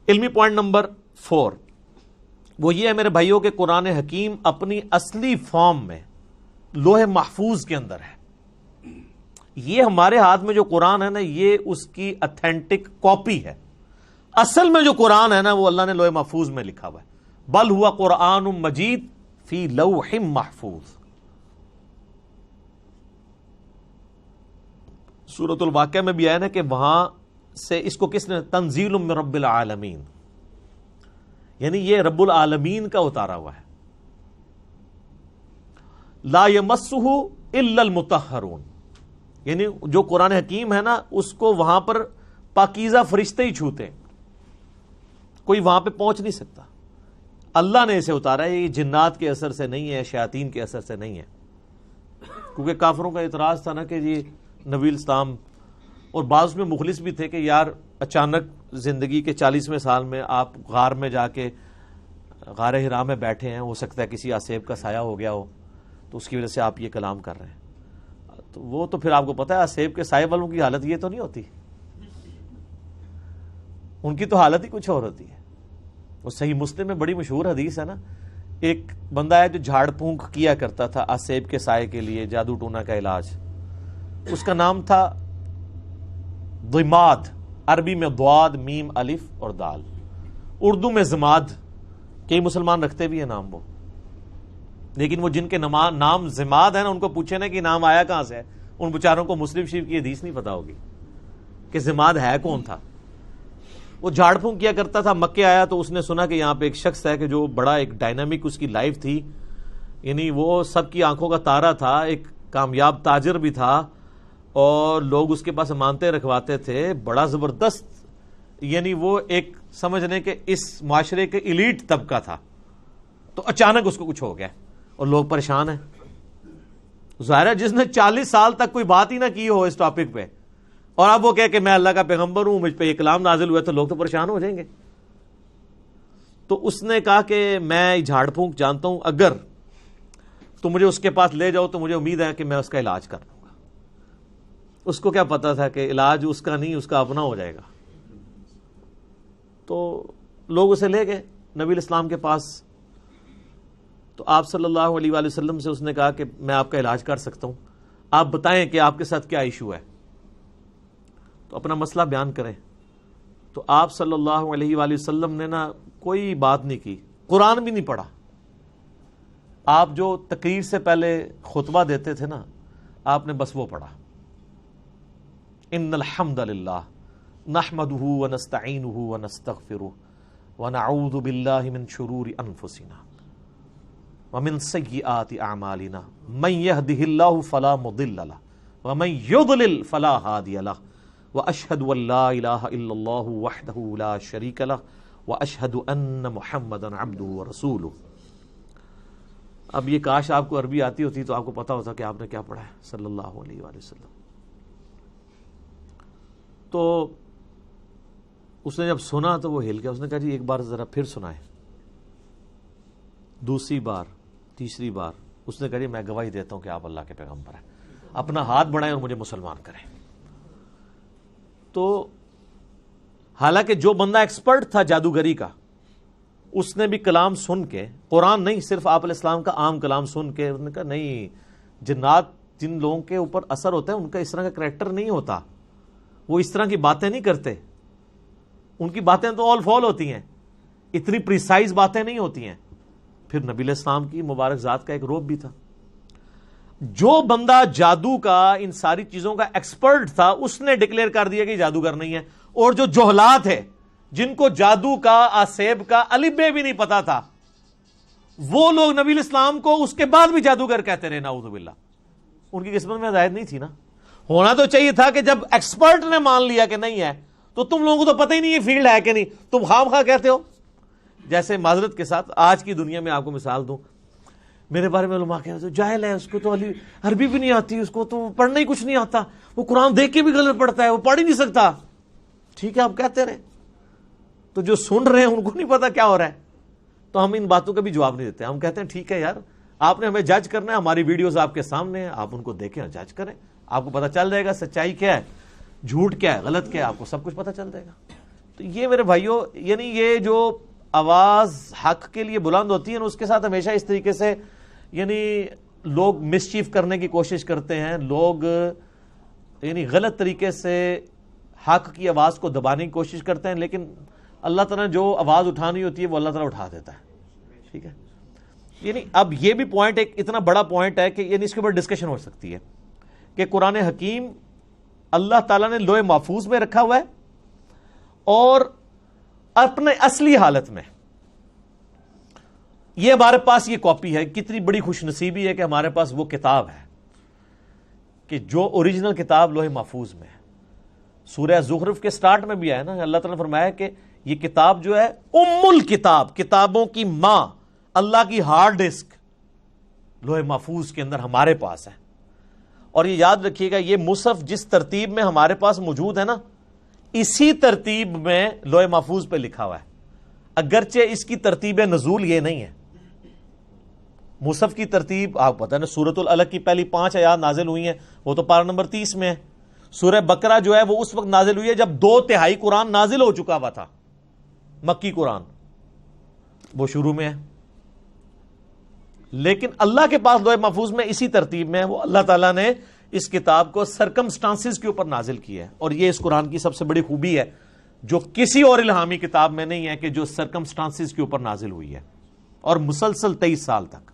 علمی point number 4 وہ یہ ہے میرے بھائیوں کہ قرآن حکیم اپنی اصلی فارم میں لوح محفوظ کے اندر ہے. یہ ہمارے ہاتھ میں جو قرآن ہے نا یہ اس کی اتھینٹک کاپی ہے. اصل میں جو قرآن ہے نا وہ اللہ نے لوح محفوظ میں لکھا ہوا ہے. بل ہوا قرآن مجید فی لوح محفوظ. سورۃ الواقعہ میں بھی آیا نا کہ وہاں سے اس کو کس نے تنزیل من رب العالمین، یعنی یہ رب العالمین کا اتارا ہوا ہے. لا یمسہ الا المطہرون، یعنی جو قرآن حکیم ہے نا اس کو وہاں پر پاکیزہ فرشتے ہی چھوتے ہیں، کوئی وہاں پہ پہنچ نہیں سکتا. اللہ نے اسے اتارا ہے، یہ جنات کے اثر سے نہیں ہے، شیاطین کے اثر سے نہیں ہے. کیونکہ کافروں کا اعتراض تھا نا کہ جی نبی الاسلام، اور بعض میں مخلص بھی تھے کہ یار اچانک زندگی کے 40ویں سال میں آپ غار میں جا کے غار حرا میں بیٹھے ہیں، ہو سکتا ہے کسی آسیب کا سایہ ہو گیا ہو تو اس کی وجہ سے آپ یہ کلام کر رہے ہیں. تو وہ تو پھر آپ کو پتا ہے آسیب کے سائے والوں کی حالت یہ تو نہیں ہوتی، ان کی تو حالت ہی کچھ اور ہوتی ہے. وہ صحیح مسلم میں بڑی مشہور حدیث ہے نا، ایک بندہ ہے جو جھاڑ پھونک کیا کرتا تھا آسیب کے سائے کے لیے، جادو ٹونا کا علاج. اس کا نام تھا ضماد، عربی میں ضاد میم الف اور دال، اردو میں زماد. کئی مسلمان رکھتے بھی ہیں نام وہ، لیکن وہ جن کے نام زماد ہے نا ان کو پوچھے نا کہ نام آیا کہاں سے ہے، ان بیچاروں کو مسلم شریف کی حدیث نہیں پتا ہوگی کہ زماد ہے کون تھا. وہ جھاڑ پھونک کیا کرتا تھا. مکے آیا تو اس نے سنا کہ یہاں پہ ایک شخص ہے کہ جو بڑا ایک ڈائنامک اس کی لائف تھی، یعنی وہ سب کی آنکھوں کا تارا تھا، ایک کامیاب تاجر بھی تھا اور لوگ اس کے پاس امانتیں رکھواتے تھے، بڑا زبردست، یعنی وہ ایک سمجھ لیں کہ اس معاشرے کے ایلیٹ طبقہ تھا. تو اچانک اس کو کچھ ہو گیا اور لوگ پریشان ہیں. ظاہر ہے جس نے 40 سال تک کوئی بات ہی نہ کی ہو اس ٹاپک پہ، اور اب وہ کہے کہ میں اللہ کا پیغمبر ہوں، مجھ پہ یہ کلام نازل ہوا، تو لوگ تو پریشان ہو جائیں گے. تو اس نے کہا کہ میں جھاڑ پھونک جانتا ہوں، اگر تو مجھے اس کے پاس لے جاؤ تو مجھے امید ہے کہ میں اس کا علاج کر لوں گا. اس کو کیا پتا تھا کہ علاج اس کا نہیں، اس کا اپنا ہو جائے گا. تو لوگ اسے لے گئے نبی الاسلام کے پاس. تو آپ صلی اللہ علیہ وآلہ وسلم سے اس نے کہا کہ میں آپ کا علاج کر سکتا ہوں، آپ بتائیں کہ آپ کے ساتھ کیا ایشو ہے، تو اپنا مسئلہ بیان کریں. تو آپ صلی اللہ علیہ وآلہ وسلم نے نا کوئی بات نہیں کی، قرآن بھی نہیں پڑھا. آپ جو تقریر سے پہلے خطبہ دیتے تھے نا، آپ نے بس وہ پڑھا، ان الحمد للہ نحمده ونستعینه ونستغفره ونعوذ باللہ من شرور انفسنا ومن سیئات اعمالنا من يهده الله فلا مضل له ومن يضلل فلا هادي له واشهد ان لا اله الا الله وحده لا شريك له واشهد ان محمدا عبده ورسوله. اب یہ کاش آپ کو عربی آتی ہوتی تو آپ کو پتا ہوتا کہ آپ نے کیا پڑھا ہے صلی اللہ علیہ وآلہ وسلم. تو اس نے جب سنا تو وہ ہل گیا. اس نے کہا جی ایک بار ذرا پھر سنائیں. دوسری بار، تیسری بار اس نے کہا جی میں گواہی دیتا ہوں کہ آپ اللہ کے پیغمبر ہیں، اپنا ہاتھ بڑھائیں اور مجھے مسلمان کریں. تو حالانکہ جو بندہ ایکسپرٹ تھا جادوگری کا، اس نے بھی کلام سن کے، قرآن نہیں صرف آپ علیہ السلام کا عام کلام سن کے، اس نے کہا نہیں، جنات جن لوگوں کے اوپر اثر ہوتا ہے ان کا اس طرح کا کریکٹر نہیں ہوتا، وہ اس طرح کی باتیں نہیں کرتے، ان کی باتیں تو آل فال ہوتی ہیں، اتنی پریسائز باتیں نہیں ہوتی ہیں. پھر نبی علیہ السلام کی مبارک ذات کا ایک روب بھی تھا. جو بندہ جادو کا ان ساری چیزوں کا ایکسپرٹ تھا اس نے ڈکلیئر کر دیا کہ جادوگر نہیں ہے. اور جو جہلات ہے جن کو جادو کا، آسیب کا الف بے بھی نہیں پتا تھا، وہ لوگ نبی علیہ السلام کو اس کے بعد بھی جادوگر کہتے رہے، نعوذ باللہ. ان کی قسمت میں ہدایت نہیں تھی نا. ہونا تو چاہیے تھا کہ جب ایکسپرٹ نے مان لیا کہ نہیں ہے تو تم لوگوں کو تو پتہ ہی نہیں ہے فیلڈ ہے کہ نہیں، تم خواہ خواہ کہتے ہو. جیسے معذرت کے ساتھ آج کی دنیا میں آپ کو مثال دوں، میرے بارے میں علماء کہتے ہیں جاہل ہے، اس کو تو عربی بھی نہیں آتی، اس کو تو پڑھنا ہی کچھ نہیں آتا، وہ قرآن دیکھ کے بھی غلط پڑھتا ہے، وہ پڑھ ہی نہیں سکتا. ٹھیک ہے آپ کہتے رہے، تو جو سن رہے ہیں ان کو نہیں پتا کیا ہو رہا ہے. تو ہم ان باتوں کا بھی جواب نہیں دیتے. ہم کہتے ہیں ٹھیک ہے یار، آپ نے ہمیں جج کرنا ہے، ہماری ویڈیوز آپ کے سامنے ہیں، آپ ان کو دیکھیں اور جج کریں، آپ کو پتا چل جائے گا سچائی کیا ہے، جھوٹ کیا ہے، غلط کیا ہے، آپ کو سب کچھ پتا چل جائے گا. تو یہ میرے بھائیوں، یعنی یہ جو آواز حق کے لیے بلند ہوتی ہے نا، اس کے ساتھ ہمیشہ اس طریقے سے یعنی لوگ مسچیف کرنے کی کوشش کرتے ہیں، لوگ یعنی غلط طریقے سے حق کی آواز کو دبانے کی کوشش کرتے ہیں، لیکن اللہ تعالیٰ نے جو آواز اٹھانی ہوتی ہے وہ اللہ تعالیٰ اٹھا دیتا ہے، ٹھیک ہے۔ یعنی اب یہ بھی پوائنٹ ایک اتنا بڑا پوائنٹ ہے کہ یعنی اس کے اوپر ڈسکشن ہو سکتی ہے کہ قرآن حکیم اللہ تعالیٰ نے لوح محفوظ میں رکھا ہوا ہے اور اپنے اصلی حالت میں یہ ہمارے پاس یہ کاپی ہے۔ کتنی بڑی خوش نصیبی ہے کہ ہمارے پاس وہ کتاب ہے کہ جو اوریجنل کتاب لوح محفوظ میں ہے۔ سورہ زخرف کے سٹارٹ میں بھی آیا نا، اللہ تعالیٰ نے فرمایا کہ یہ کتاب جو ہے ام الکتاب، کتابوں کی ماں، اللہ کی ہارڈ ڈسک لوح محفوظ کے اندر ہمارے پاس ہے۔ اور یہ یاد رکھیے گا، یہ مصحف جس ترتیب میں ہمارے پاس موجود ہے نا، اسی ترتیب میں لوح محفوظ پہ لکھا ہوا ہے، اگرچہ اس کی ترتیب نزول یہ نہیں ہے۔ مصحف کی ترتیب آپ پتہ نا، سورۃ العلق کی پہلی 5 آیات نازل ہوئی ہیں، وہ تو پارہ نمبر 30 میں ہے۔ سورہ بقرہ جو ہے وہ اس وقت نازل ہوئی ہے جب 2/3 قرآن نازل ہو چکا ہوا تھا، مکی قرآن وہ شروع میں ہے۔ لیکن اللہ کے پاس لوح محفوظ میں اسی ترتیب میں ہے، وہ اللہ تعالیٰ نے اس کتاب کو سرکمسٹانسز کے اوپر نازل کیا ہے، اور یہ اس قرآن کی سب سے بڑی خوبی ہے جو کسی اور الہامی کتاب میں نہیں ہے، کہ جو سرکمسٹانسز کے اوپر نازل ہوئی ہے اور مسلسل 23 سال تک۔